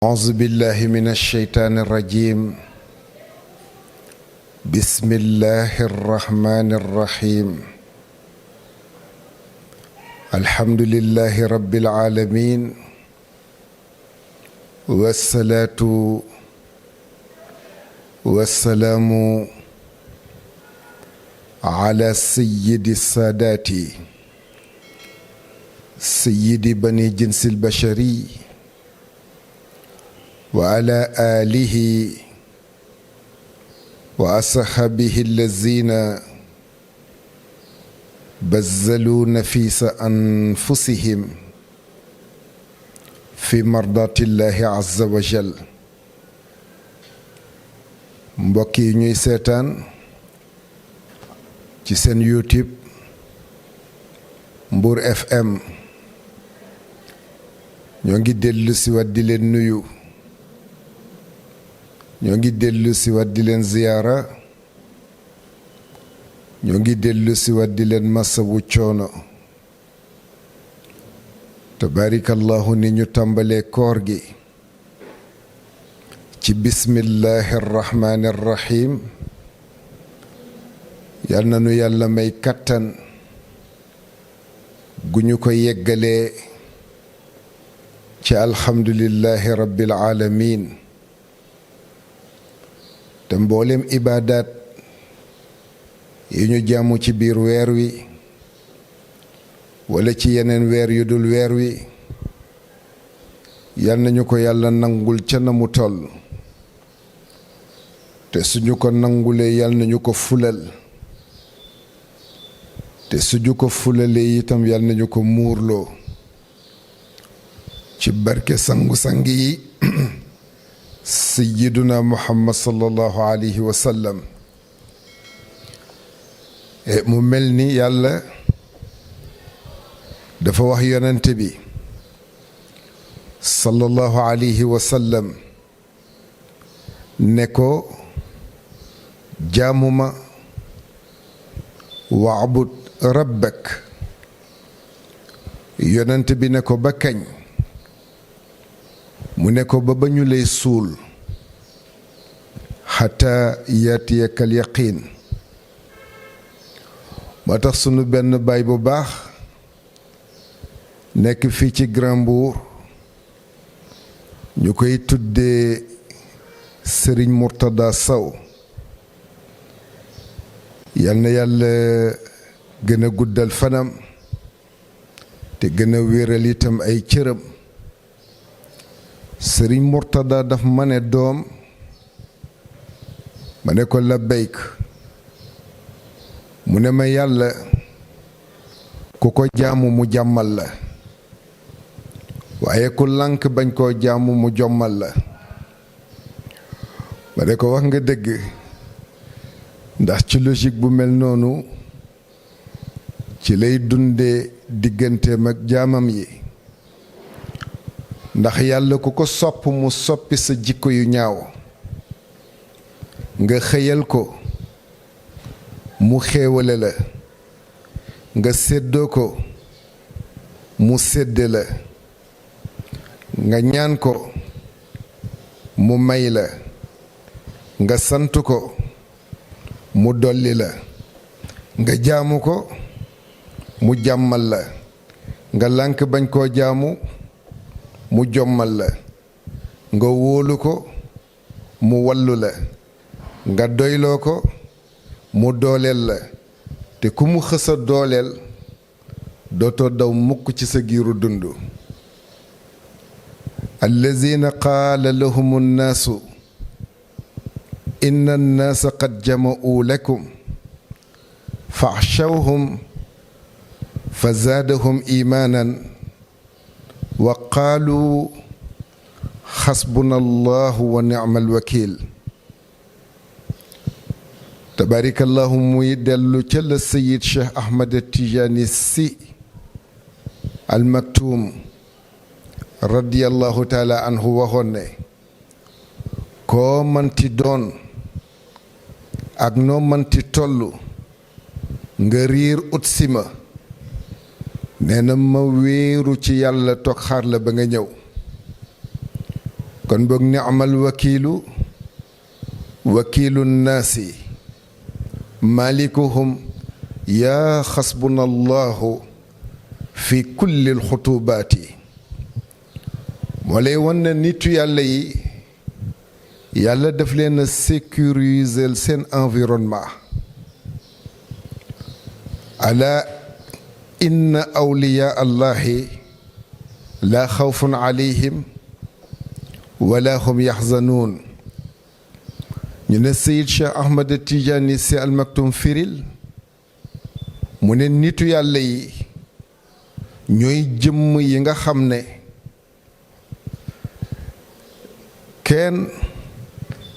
أعوذ بالله من الشيطان الرجيم. بسم الله الرحمن الرحيم. الحمد لله رب العالمين، والصلاة والسلام على سيد السادات سيد بني جنس البشري وعلى آله وأصحابه الذين بذلوا نفيس أنفسهم في مرضاة الله عز وجل. mbokk yi ñuy seetaan ci seen YouTube Mbour FM ñoo ngi dellu si waat di leen nuyu, ñoo ngi dellu si waat di leen ziyaara, ñoo ngi dellu si waat di leen masawu coono. tabaarikallahu ni ñu tàmbalee koor gi ci bismillahi arrahmani arrahim. yal na nu yàlla may kàttan gu ñu ko yeggalee ci alhamdulillahi rabbil alamin. te mboolem ibaadaat yi ñu jaamu ci biir weer wi wala ci yeneen weer yu dul weer wi, yal nañu ko yàlla nangul ca na mu toll, te suñu ko nangulee yal nañu ko fulal, te suñu ko fulalee itam yal nañu ko muurloo ci barke sangu-sang yi sayyiduna muhammad sallallahu alayhi wa sallam. mu mel ni yàlla dafa wax yonente bi sallallahu alayhi wa sallam ne ko jaamuma waabud rabbak. yonente bi ne ko ba kañ? mu ne ko ba ñu lay suul, xataa yaatiyakal yaqiin. moo tax sunu benn baay bu baax nekk fii ci Grand Mbour, ñu koy tuddee Serigne Mourtada Sow, yal na yàlla gën a guddal fanam te gën a wéral itam ay cëram. Sëriñ Mourtada daf ma ne doom, ma ne ko labbayk. mu ne ma yàlla ku ko jaamu mu jàmmal la, waaye ku lànk bañ koo jaamu mu jommal la. ma ne ko wax nga dëgg, ndax ci logique bu mel noonu ci lay dundee digganteem ak jaamam yi. ndax yàlla ku ko sopp mu soppi sa jikko yu ñaaw, nga xëyal ko mu xéewale la, nga séddoo ko mu sédde la, nga ñaan ko mu may la, nga sant ko mu dolli la, nga jaamu ko mu jàmmal la, nga lànk bañ koo jaamu mu jommal la, nga wóolu ko mu wallu la, nga doyloo ko mu dooleel la. te ku mu xësa dooleel dootoo daw mukk ci sa giiru dund. allazina qaala lahum nnaasu inna nnaasa qad jama'u lakum faxshawhum fa zaadahum imaanan wa qaalu xasbuna allahu wa nicmal wakiil. tabaarikallahu muy dellu ca la sayid Cheikh Ahmad Tijaani si al maktuum radiyallahu taala anhu waxoon ne koo manti doon ak noo manti tollu nga riir ut si ma, nee na ma wéeru ci yàlla toog xaar la ba nga ñëw. kon boog ni'mal wakiilu wakiilu nnaasi malikuhum yaa xasbuna allahu fi kulli alxutubaati moo lay wan ne nitu yàlla yi yàlla daf leen a sécuriser seen environnement ala inna awliyaa allahi laa xawfun alayhim wala hum yaxzanuun ñu ne Seyid Cheikh Ahmad Tijaani si almaktum firil mu ne nitu yàlla yi ñooy jëmm yi nga xam ne kenn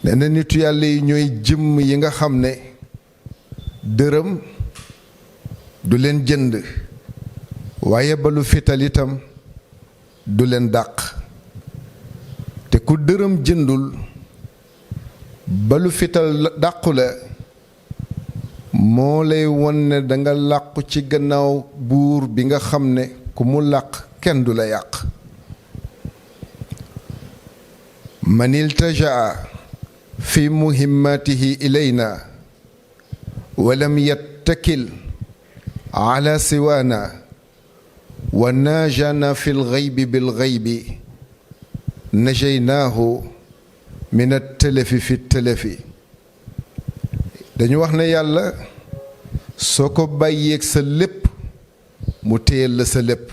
nee na nitu yàlla yi ñooy jëmm yi nga xam ne dërëm du leen jënd waaye balu fital itam du leen dàq te ku dërëm jëndul balu fital dàqu la moo lay won ne danga làqu ci gannaaw buur bi nga xam ne ku mu làq kenn du la yàq man iltajaa fi muhimmatihi ilayna walam yattakil ala siwaana wa naajana fi lxaybi bilxaybi najaynaahu min attelefi fi telefi dañu wax ne yàlla soo ko bàyyeeg sa lépp mu téyel la sa lépp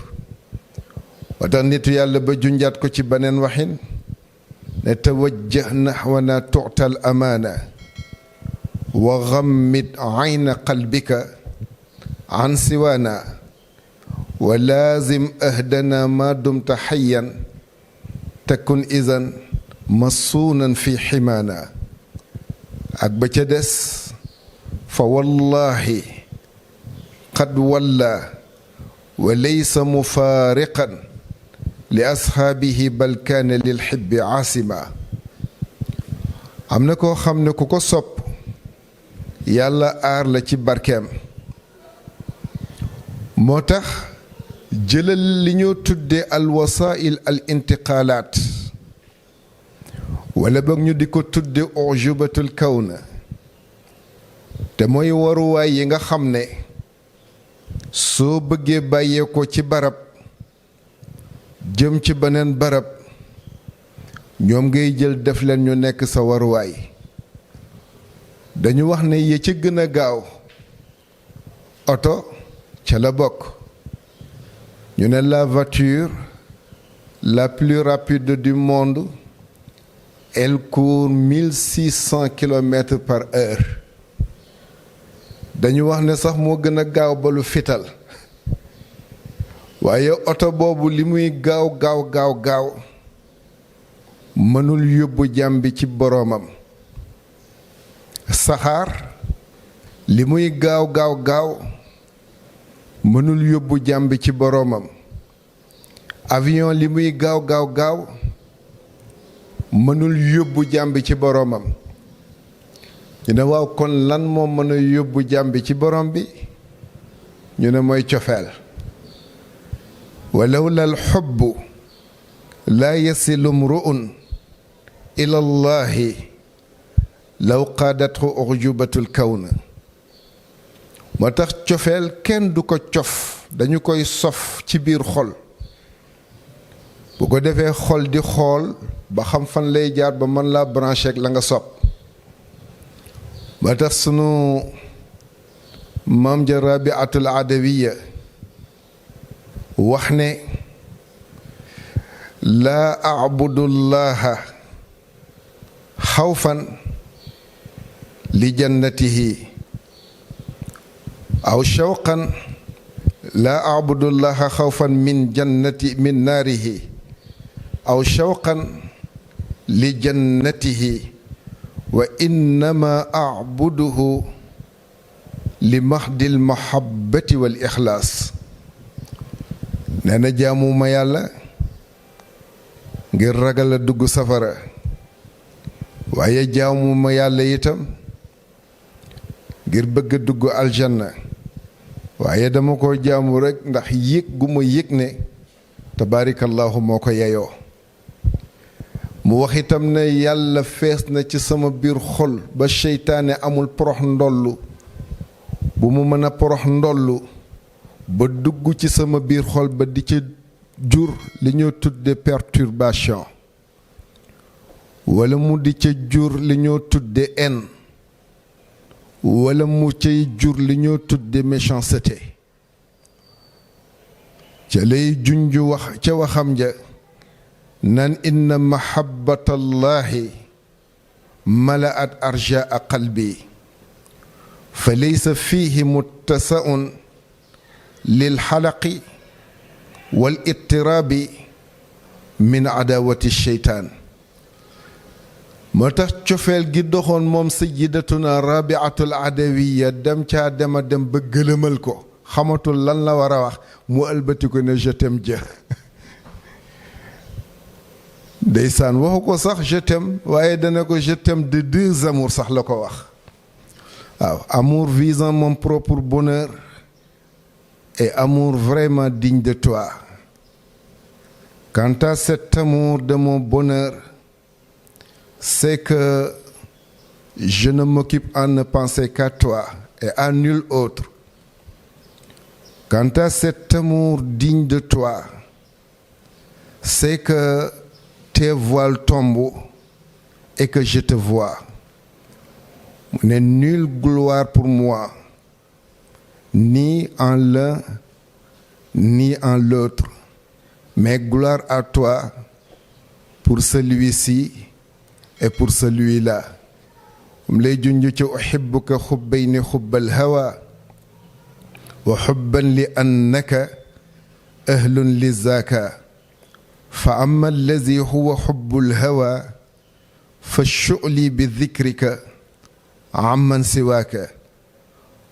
wa tax nitu yàlla ba junjaat ko ci beneen waxin ne tawajjah naxwana tuutal amaana wa gammid ayna qalbika an siwaana wa laazim ahdana ma dumta xayan takun idan masuunan fi ximaana ak ba ca des fa wallahi qad walla wa laysa mufaariqan li asxaabihi bal kaana lil xibbi aasima am na koo xam ne ku ko sopp yàlla aar la ci barkeem moo tax jëlal li ñoo tudde al wasaa'il al intiqaalaat wala boog ñu di ko tudde ujubatul kawna te mooy waruwaay yi nga xam ne soo bëggee bàyyee ko ci barab jëm ci beneen barab ñoom ngay jël def leen ñu nekk sa waruwaay dañu wax ne yi ci gën a gaaw oto ca la bokk ñu ne la voiture la plus rapide du monde elle court 1600 kilomètres par heure dañu wax ne sax moo gën a gaaw balu fital waaye oto boobu li muy gaaw gaaw mënul yóbbu jàmm bi ci boroomam saxaar li muy gaaw mënul yóbbu jàmm bi ci boroomam avion li muy gaaw mënul yóbbu jàmm bi ci boroomam ñu ne waaw kon lan moo mën a yóbbu jàmm bi ci borom bi ñu ne mooy cofeel walawla alxubbu laa yasilu mru'un ila allahi law qaadathu ujubatul kawna moo tax cofeel kenn du ko cof dañu koy sof ci biir xol bu ko defee xol di xool ba xam fan lay jaar ba mën laa branché ak la nga sopp moo tax sunu maam ja rabiatul adawiya wax ne laa abudu llaha xawfan li jannatihi aw shawqan laa abudu llaha xawfan min naarihi aw shawqan li jannatihi wa innama abuduhu li mahdil mahabbati wal ixlaas nee na jaamuma yàlla ngir ragal a dugg safara waaye jaamuma yàlla itam ngir bëgg a dugg aljanna waaye dama ko jaamu rekk ndax yëg gu ma yëg ne tabaarakallahu moo ko yeyoo mu wax itam ne yàlla fees na ci sama biir xol ba seytaane amul porox ndollu bu mu mën a porox ndollu ba dugg ci sama biir xol ba di ci jur li ñoo tudde perturbation wala mu di ca jur li ñoo tudde haine wala mu cay jur li ñoo tudde méchanceté ca lay junju wax ca waxam ja naan inna mahabbatallahi malaat arjaa qalbi fa laysa fihi muttasaun lil xalaqi wal ittiraabi min adawati sheytaan moo tax cofeel gi doxoon moom sayyidatuna rabiatul adawiya dem caa dema dem ba gëlëmal ko xamatul lan la war a wax mu ëlbati ko ne je t'aime Dieu ndeysaan waxu ko sax je t'aime waaye dana ko je t'aime de deux amours sax la ko wax waaw amour visant mon propre bonheur et amour vraiment digne de toi. Quant à cet amour de mon bonheur, c'est que je ne m'occupe à ne penser qu'à toi et à nul autre. Quant à cet amour digne de toi, c'est que tes voiles tombent et que je te vois. Il n'est nulle gloire pour moi, ni en l'un, ni en l'autre, mais gloire à toi pour celui-ci et pour celui-là. lay junj ci uhibbuka xubbayni xubbal hawa wa xubban li annaka ahlun li zaaka fa amma allazi huwa xubbul hawa fa shu'li bi dikrika amman siwaaka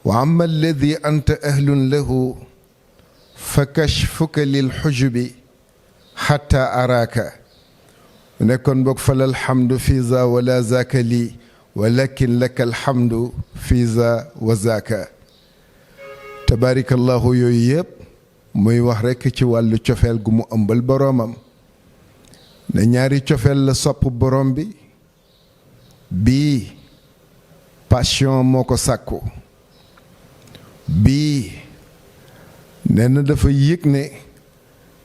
wa amma alladi anta ahlun lahu fa kashfuka lil xujubi xatta araaka nekkoon boog fa lal xamdu fi za wala zaaka lii walakin laka alhamdu fi za wa zaaka tabaarikallahu yooyu yëpp muy wax rekk ci wàllu cofeel gu mu ëmbal boroomam ne ñaari cofeel la sopp boroom bi bii passion moo ko sàkku bii nee na dafa yëg ne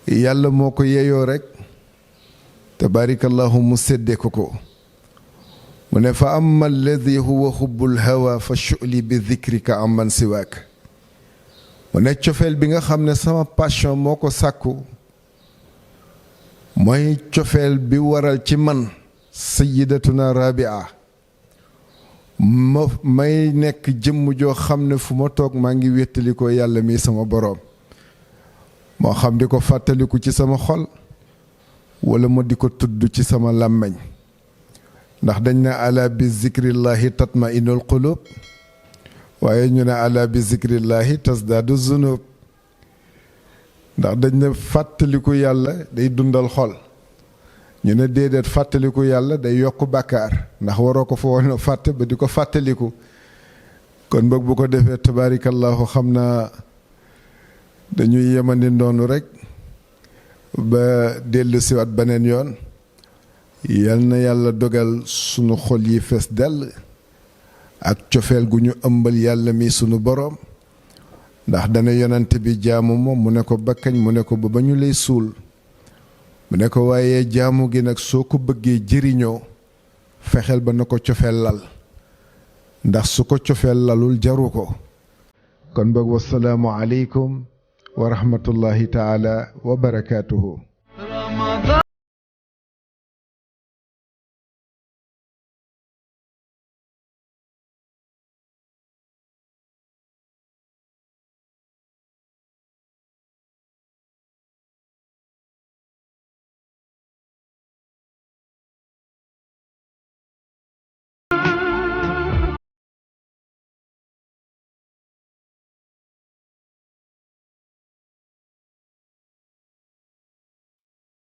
yàlla moo ko yeyoo rekk tabaarikallahu mu séddee ko mu ne fa amma alladi huwa xubbul hawa fa shu'li bi dikrika amman siwaak mu ne cofeel bi nga xam ne sama passion moo ko sàkku mooy cofeel bi waral ci man sayyidatuna rabia may nekk jëmm joo xam ne fu ma toog maa ngi wéttali ko yàlla mi sama boroom moo xam di ko fàttaliku ci sama xol wala ma di ko tudd ci sama làmmiñ ndax dañ ne ala bi zikrillahi tatma inul qulub waaye ñu ne ala bi zikrillahi tasdaadu zunub ndax dañ ne fàttaliku yàlla day dundal xol ñu ne déedéet fàttaliku yàlla day yokk bàkkaar ndax waroo ko fa woon fàtte ba di ko fàttaliku kon boog bu ko defee tabaarikallahu xam naa dañuy yemandi noonu rek ba dellu siwaat beneen yoon yal na yàlla dogal sunu xol yi fees dell ak cofeel gu ñu ëmbal yàlla mi sunu boroom ndax dana yonante bi jaamu moom mu ne ko bakkañ mu ne ko ba ñu lay suul mu ne ko waaye jaamu gi nag soo ko bëggee jëriñoo fexeel ba na ko cofeel lal ndax su ko cofeel lalul jaru ko kon boog wasalaamu aleykum wa rahmatullahi taala wa barakaatuhu.